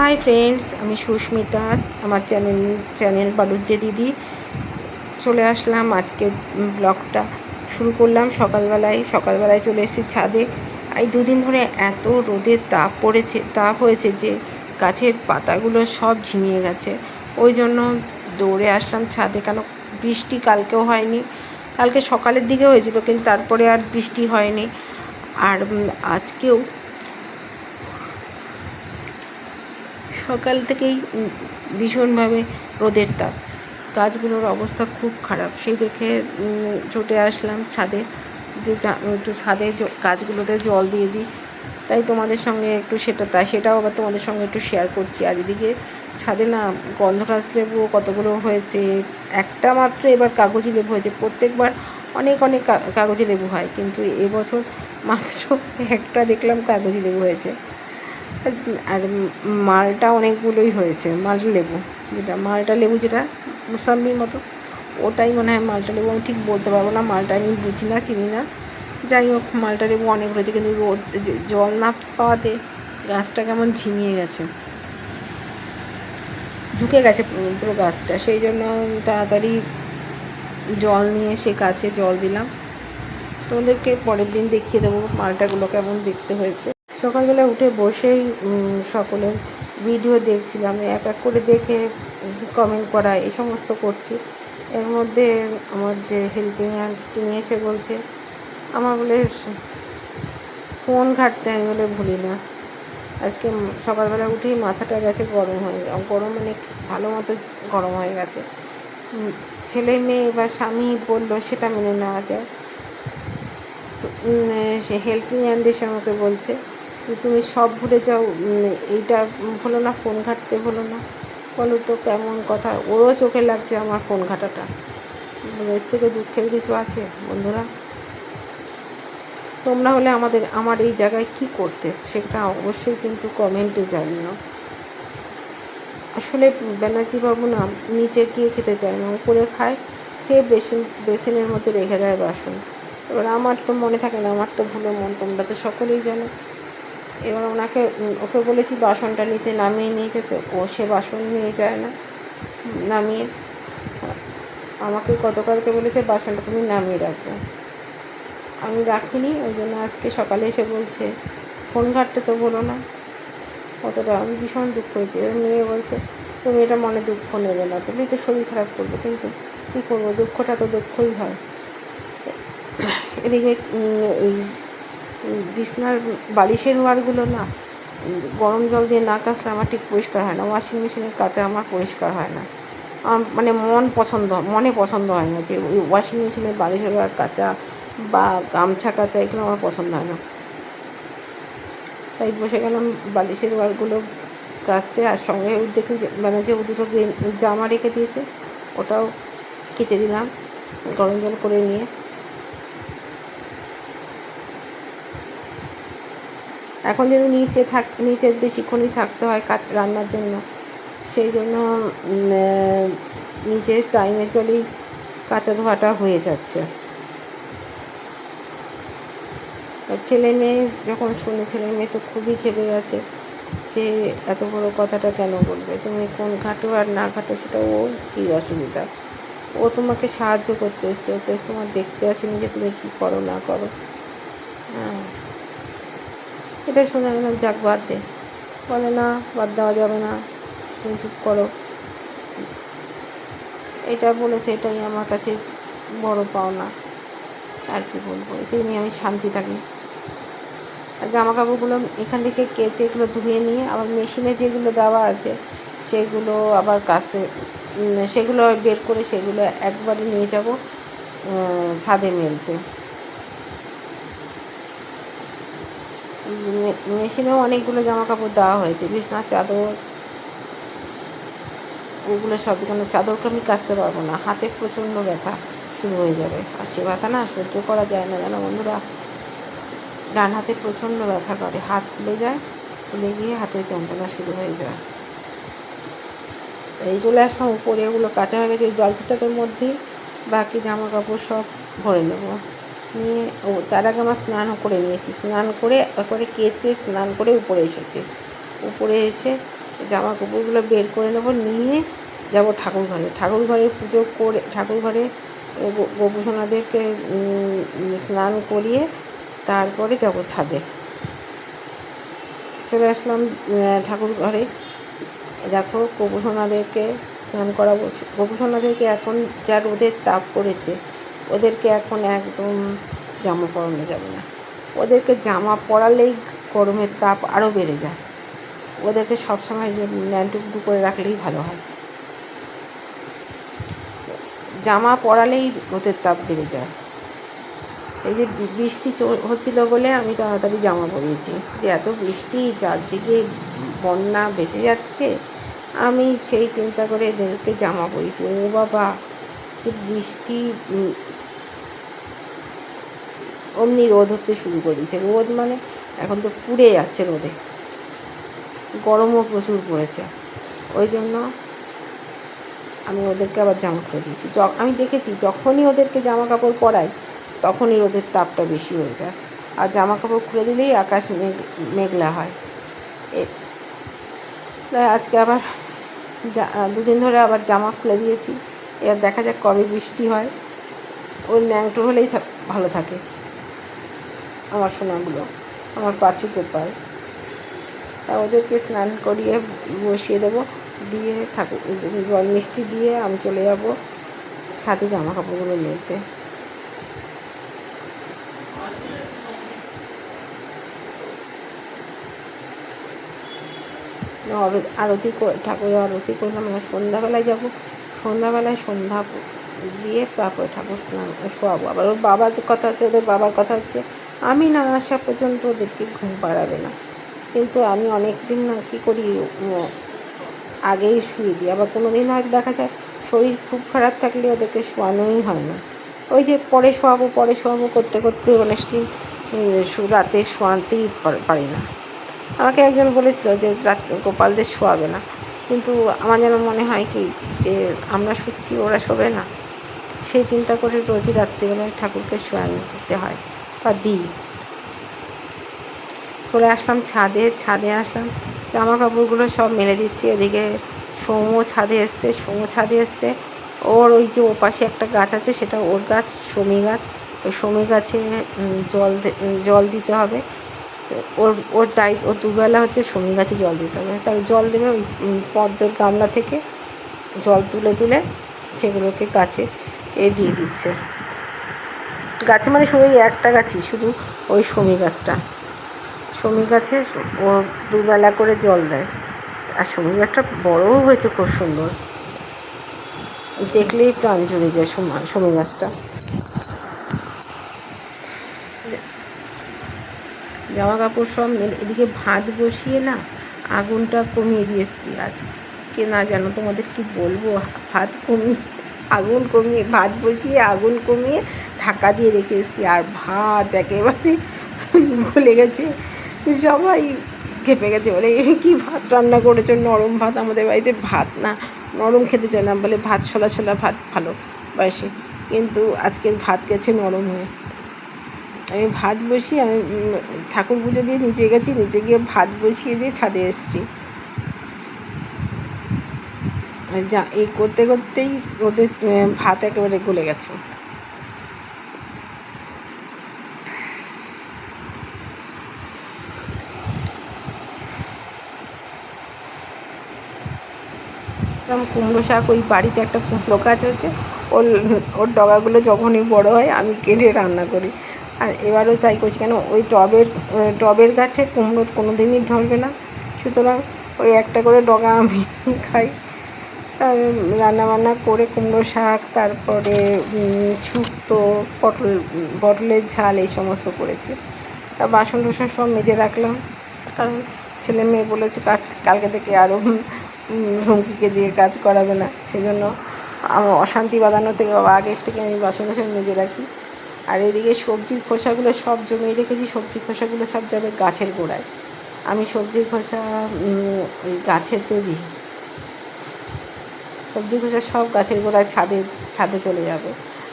Hi friends, আমি সুস্মিতা। আমার channel বালুজ্জে দিদি চলে আসলাম। আজকে ব্লগটা শুরু করলাম সকালবেলায় চলে এসেছি ছাদে। এই দুদিন ধরে এত রোদের তাপ হয়েছে যে গাছের পাতাগুলো সব ঝিমিয়ে গেছে। ওই জন্য দৌড়ে আসলাম ছাদে, কেন বৃষ্টি কালকেও হয়নি। কালকে সকালের দিকে হয়েছিল, কিন্তু তারপরে আর বৃষ্টি হয়নি। আর আজকেও সকাল থেকেই ভীষণভাবে রোদের তাপ, গাছগুলোর অবস্থা খুব খারাপ। সেই দেখে ছুটে আসলাম ছাদে, যে একটু ছাদে গাছগুলোতে জল দিয়ে দিই। তাই তোমাদের সঙ্গে একটু সেটাও আবার তোমাদের সঙ্গে একটু শেয়ার করছি। আর এদিকে ছাদে না গন্ধরাজ লেবু কতগুলো হয়েছে, একটা মাত্র এবার কাগজি লেবু হয়েছে। প্রত্যেকবার অনেক কাগজি লেবু হয়, কিন্তু এবছর মাত্র একটা দেখলাম কাগজি লেবু হয়েছে। আর মালটা অনেকগুলোই হয়েছে। মালটা লেবু যেটা মুসাম্বির মতো, ওটাই মনে হয় মালটা লেবু। আমি ঠিক বলতে পারবো না, মালটা আমি বুঝি না, চিনি না। যাই হোক, মালটা লেবু অনেক হয়েছে, কিন্তু জল না পাওয়াতে গাছটা কেমন ঝিমিয়ে গেছে, ঝুঁকে গেছে পুরো গাছটা। সেই জন্য তাড়াতাড়ি জল নিয়ে সে গাছে জল দিলাম। তোমাদেরকে পরের দিন দেখিয়ে দেবো মালটাগুলো কেমন দেখতে হয়েছে। সকালবেলা উঠে বসেই সকলের ভিডিও দেখছিলাম, এক এক করে দেখে কমেন্ট করা এই সমস্ত করছি। এর মধ্যে আমার যে হেল্পিং হ্যান্ড তিনি এসে বলছে, আমার বলে ফোন ঘাঁটতে, আমি বলে ভুলি না। আজকে সকালবেলা উঠেই মাথাটা গেছে গরম মানে ভালো মতো গরম হয়ে গেছে। ছেলে মেয়ে বা স্বামী বললো সেটা মেনে নেওয়া যায়। তো সে হেল্পিং হ্যান্ড এসে আমাকে বলছে যে তুমি সব ভুলে যাও, এইটা হলো না, ফোন ঘাঁটতে হলো না। বলো তো কেমন কথা, ওরও চোখে লাগছে আমার ফোন ঘাঁটাটা। এর থেকে দুঃখের কিছু আছে বন্ধুরা? তোমরা হলে আমার এই জায়গায় কি করতে, সেটা অবশ্যই কিন্তু কমেন্টে জানিও। আসলে ব্যানার্জি বাবু না নিচে গিয়ে খেতে চায় না, উপরে খায়, খেয়ে বেসিনের মধ্যে রেখে দেয় বাসন। এবার আমার তো মনে থাকে না, আমার তো ভুলো মন, তোমরা তো সকলেই জানো। এবার ওকে বলেছি বাসনটা নিচে নামিয়ে নিয়ে যেতে, সে বাসন নিয়ে যায় না নামিয়ে। আমাকে গতকালকে বলেছে বাসনটা তুমি নামিয়ে রাখবে, আমি রাখিনি। ওই জন্য আজকে সকালে এসে বলছে ফোন ঘাঁটতে তো বলো না। অতটা আমি ভীষণ দুঃখ হয়েছি। এবার মেয়ে বলছে তুমি এটা মনে দুঃখ নেবে না, তুমি তো শরীর খারাপ করবে, কিন্তু কী করবো, দুঃখটা তো দুঃখই হয়। এদিকে এই বিছনার বালিশের ওয়ারগুলো না গরম জল দিয়ে না কাচলে আমার ঠিক পরিষ্কার হয় না। ওয়াশিং মেশিনের কাচা আমার পরিষ্কার হয় না। মানে মনে পছন্দ হয় না যে ওই ওয়াশিং মেশিনের বালিশের ওয়ার কাচা বা গামছা কাচা, এগুলো আমার পছন্দ হয় না। তাই বসে গেলাম বালিশের ওয়ারগুলো কাচতে। আর সঙ্গে দেখি যে দুটো জামা রেখে দিয়েছে, ওটাও কেচে দিলাম গরম জল করে নিয়ে। এখন যদি নিচে বেশিক্ষণই থাকতে হয় রান্নার জন্য, সেই জন্য নিচে টাইমের জলেই কাঁচা ধোয়াটা হয়ে যাচ্ছে। ছেলে মেয়ে যখন শুনে, ছেলে মেয়ে তো খুবই খেপে গেছে যে এত বড় কথাটা কেন বলবে, তুমি ফোন ঘাঁটো আর না ঘাঁটো সেটা ও কী অসুবিধা। ও তোমাকে সাহায্য করতে এসছে, ও তো তোমার দেখতে আসেনি যে তুমি কী করো না করো। হ্যাঁ, এটা শুনে গেলাম, যাক বাদ দে। বলে না, বাদ দেওয়া যাবে না, তুমি চুপ করো। এটা বলেছে, এটাই আমার কাছে বড় পাওনা। আর কি বলবো, এটাই নিয়ে আমি শান্তি থাকি। আর জামা কাপড়গুলো এখান থেকে কেচে এগুলো ধুয়ে নিয়ে আবার মেশিনে যেগুলো দেওয়া আছে সেগুলো আবার সেগুলো বের করে সেগুলো একবারে নিয়ে যাব ছাদে মেলতে। মেশিনেও অনেকগুলো জামা কাপড় দেওয়া হয়েছে, বিছনার চাদর, ওগুলো সব। কেন চাদরটা আমি কাচতে পারবো না, হাতে প্রচণ্ড ব্যথা শুরু হয়ে যাবে। আর সে ব্যথা না সহ্য করা যায় না, জানো বন্ধুরা। ডান হাতে প্রচণ্ড ব্যথা করে, হাত ফুলে গিয়ে হাতের যন্ত্রণা শুরু হয়ে যায়। এই চলে আসলাম উপরে, ওগুলো কাঁচা হয়ে গেছে, ওই বালতিটার মধ্যেই বাকি জামা কাপড় সব ভরে নেবো নিয়ে। তার আগে আমার স্নানও করে নিয়েছি, স্নান করে তারপরে কেচে স্নান করে উপরে এসেছি। উপরে এসে জামা কাপড়গুলো বের করে নেবো, নিয়ে যাব ঠাকুর ঘরে। ঠাকুর ঘরে পুজো করে, ঠাকুর ঘরে গোপুসোনাদেরকে স্নান করিয়ে তারপরে যাব ছাদে। চলে আসলাম ঠাকুর ঘরে। দেখো গোপুসোনাদেরকে স্নান করাবো। গোপুসোনাদেরকে এখন যা রোদের তাপ পড়েছে, ওদেরকে এখন একদম জামা পরানো যাবে না। ওদেরকে জামা পরালেই গরমের তাপ আরও বেড়ে যায়। ওদেরকে সবসময় ন্যান্টুকটু করে রাখলেই ভালো হয়। জামা পরালেই রোদের তাপ বেড়ে যায়। এই যে বৃষ্টি হচ্ছিল বলে আমি তাড়াতাড়ি জামা পরিয়েছি, যে এত বৃষ্টি, চারদিকে বন্যা ভেসে যাচ্ছে, আমি সেই চিন্তা করে এদেরকে জামা পরিয়েছি। ও বাবা, কি বৃষ্টি! অমনি রোদ হতে শুরু করে দিয়েছে। রোদ মানে এখন তো পুড়ে যাচ্ছে রোদে, গরমও প্রচুর পড়েছে। ওই জন্য আমি ওদেরকে আবার জামা খুলে দিয়েছি। আমি দেখেছি যখনই ওদেরকে জামা কাপড় পরাই তখনই রোদের তাপটা বেশি হয়ে যায়, আর জামা কাপড় খুলে দিলেই আকাশ মেঘলা হয়। আজকে আবার দুদিন ধরে আবার জামা খুলে দিয়েছি। এবার দেখা যাক কবে বৃষ্টি হয়। ওর ন্যাংটো হলেই ভালো থাকে আমার সোনাগুলো, আমার পাঁচু গোপাল। তা ওদেরকে স্নান করিয়ে বসিয়ে দেবো, দিয়ে ঠাকুর জল মিষ্টি দিয়ে আমি চলে যাব ছাদে জামা কাপড়গুলো মেলতে। আরতি ঠাকুরের আরতি করলাম। সন্ধ্যাবেলায় যাব, সন্ধ্যাবেলায় সন্ধ্যা দিয়ে তারপরে ঠাকুর স্নান শোয়াবো। আবার ওর বাবার কথা হচ্ছে, ওদের বাবার কথা হচ্ছে আমি না আসা পর্যন্ত ওদেরকে ঘুম পাড়াবে না। কিন্তু আমি অনেক দিন না কী করি, আগেই শুয়ে দিই। আবার কোনো দিন হয়তো দেখা যায় শরীর খুব খারাপ থাকলে ওদেরকে শোয়ানোই হয় না। ওই যে পরে শোয়াবো করতে করতে অনেক দিন রাতে শোয়াতেই পারি না। আমাকে একজন বলেছিল যে গোপালদের শোয়াবে না, কিন্তু আমার যেন মনে হয় কি যে আমরা শুচ্ছি, ওরা শোবে না। সেই চিন্তা করে রোজই রাত্রিবেলায় ঠাকুরকে শোয়ানো দিতে হয় বা দিই। চলে আসলাম ছাদে আসলাম, জামা কাপড়গুলো সব মেলে দিচ্ছি। এদিকে সৌম্য ছাদে এসছে। ওর ওই যে ওপাশে একটা গাছ আছে, সেটা ওর গাছ, শমী গাছ। ওই শমী গাছে জল দিতে হবে। ওর দুবেলা হচ্ছে শমী গাছে জল দিতে হবে। তার জল দেবে ওই পদ্মের গামলা থেকে জল তুলে সেগুলোকে গাছে দিয়ে দিচ্ছে। গাছে মানে শুধু একটা গাছই, শুধু ওই শমী গাছে ও দুবেলা করে জল দেয়। আর শমী গাছটা বড়ও হয়েছে, খুব সুন্দর, দেখলেই প্রাণ জুড়ে যায় শমী গাছটা। জামা কাপড় সব এদিকে ভাত বসিয়ে না আগুনটা কমিয়ে দিয়ে এসেছি। আজকে না জানো তোমাদের কি বলবো, ভাত বসিয়ে আগুন কমিয়ে ঢাকা দিয়ে রেখে এসেছি। আর ভাত একেবারে গলে গেছে, সবাই খেপে গেছে, বলে কি ভাত রান্না করেছো, নরম ভাত। আমাদের বাড়িতে ভাত না নরম খেতে চায় না, বলে ভাত ছোলা ভাত ভালোবাসে, কিন্তু আজকের ভাত গেছে নরম হয়ে। আমি ভাত বসিয়ে আমি ঠাকুর পুজো দিয়ে নিচে গিয়ে ভাত বসিয়ে দিয়ে ছাদে এসেছি। এই করতে করতেই ওদের ভাত একেবারে গলে গেছে। কুমড়ো শাক, ওই বাড়িতে একটা কুমড়ো গাছ হচ্ছে, ওর ডগাগুলো যখনই বড় হয় আমি কেটে রান্না করি। আর এবারও তাই করছি, কেন ওই টবের গাছে কুমড়ো কোনো দিনই ধরবে না, সুতরাং ওই একটা করে ডগা আমি খাই। তার রান্নাবান্না করে কুমড়ো শাক, তারপরে শুক্তো, পটলের ঝাল, এই সমস্ত করেছি। তা বাসন টাসন সব মেজে রাখলাম, কারণ ছেলে মেয়ে বলেছে কালকে থেকে আরও রুমকিকে দিয়ে কাজ করাবে না, সেই জন্য অশান্তি বাঁধানো থেকে আগের থেকে আমি বাসন টাসন মেজে রাখি। আর এদিকে সবজির খোসাগুলো সব জমিয়ে রেখেছি, সবজির খোসাগুলো সব যাবে গাছের গোড়ায়। আমি সবজির খোসা ওই গাছেতে দিই, সবজি খোসা সব গাছের গোড়ায় ছাদে চলে যাবে।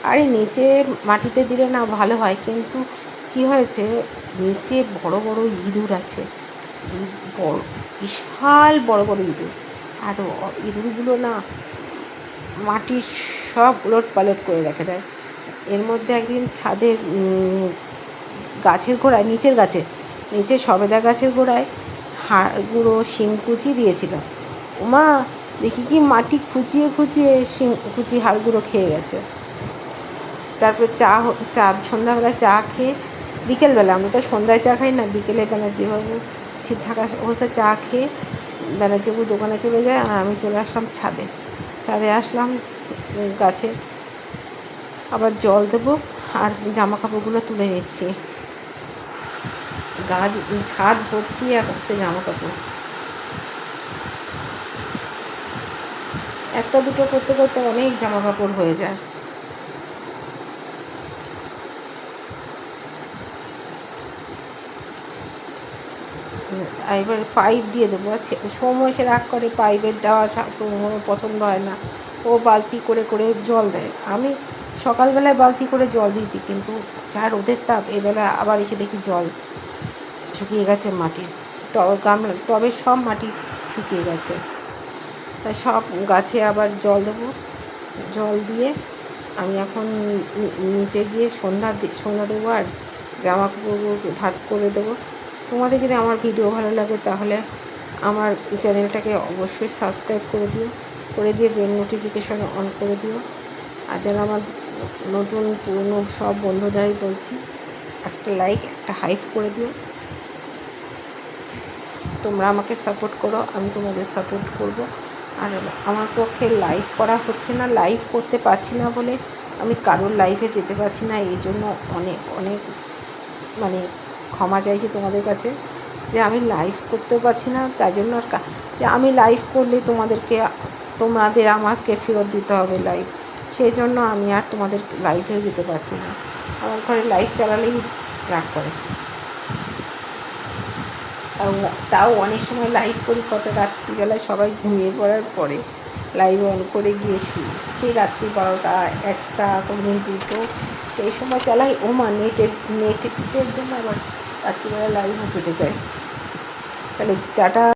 আর এই নিচে মাটিতে দিলে না ভালো হয়, কিন্তু কি হয়েছে, নিচে বড় বড় ইঁদুর আছে। এই বড় বিশাল বড় বড় ইঁদুর। আর ইঁদুরগুলো না মাটির সব উলট পালট করে রেখে দেয়। এর মধ্যে একদিন ছাদে গাছের গোড়ায়, নিচের সবেদা গাছের গোড়ায় হাড় গুঁড়ো শিংকুচি দিয়েছিল। ওমা, দেখি কি মাটি খুঁচিয়ে খুঁচিয়ে শিংকুচি হাড় গুঁড়ো খেয়ে গেছে। তারপরে সন্ধ্যাবেলা চা খেয়ে, বিকেলবেলা, আমরা তো সন্ধ্যায় চা খাই না, বিকেলে ব্যানার্জিবাবু থাকা অবস্থায় চা খেয়ে ব্যানার্জিবাবু দোকানে চলে যায়, আর আমি চলে আসলাম ছাদে আসলাম গাছে আবার জল দেবো আর জামা কাপড়গুলো তুলে নিচ্ছি। ছাদ ভর্তি আছে জামা কাপড়। একটা দুটো করতে করতে অনেক জামা কাপড় হয়ে যায়। এবার পাইপ দিয়ে দেবো। সময় সে রাগ করে, পাইপের দেওয়া সময় পছন্দ হয় না, ও বালতি করে করে জল দেয়। আমি সকালবেলায় বালতি করে জল দিয়েছি, কিন্তু যা রোদের তাপ, এবেলা আবার এসে দেখি জল শুকিয়ে গেছে, মাটির টবের সব মাটি শুকিয়ে গেছে। তাই সব গাছে আবার জল দেবো। জল দিয়ে আমি এখন নিচে গিয়ে সন্ধ্যা দেবো আর জামা কাপড় ভাঁজ করে দেবো। তোমাদের যদি আমার ভিডিও ভালো লাগে তাহলে আমার চ্যানেলটাকে অবশ্যই সাবস্ক্রাইব করে দিয়ে বেল নোটিফিকেশন অন করে দিও। আর যারা আমার নতুন পুরনো সব বন্ধুরাই বলছি, একটা লাইক, একটা হাইপ করে দিও। তোমরা আমাকে সাপোর্ট করো, আমি তোমাদের সাপোর্ট করব। আর আমার পক্ষে লাইভ করা হচ্ছে না, লাইভ করতে পারছি না বলে আমি কারোর লাইভে যেতে পারছি না। এই জন্য অনেক অনেক ক্ষমা চাইছি তোমাদের কাছে যে আমি লাইভ করতেও পারছি না। তাই জন্য যে আমি লাইভ করলে তোমাদের আমাকে ফেরত দিতে হবে লাইভ, সেই জন্য আমি আর তোমাদের লাইভেও যেতে পারছি না। আমার ঘরে লাইভ চালালেই রাগ করে। তাও অনেক সময় লাইভ করি, কত রাত্রিবেলায় সবাই ঘুমিয়ে পড়ার পরে লাইভ অন করে গিয়ে শুই, সেই রাত্রি 12টা 1টা, কোনোদিন 2টো, সেই সময় চালাই। নেটের জন্য আবার রাত্রিবেলা লাইভও কেটে যায়। তাহলে টাটা।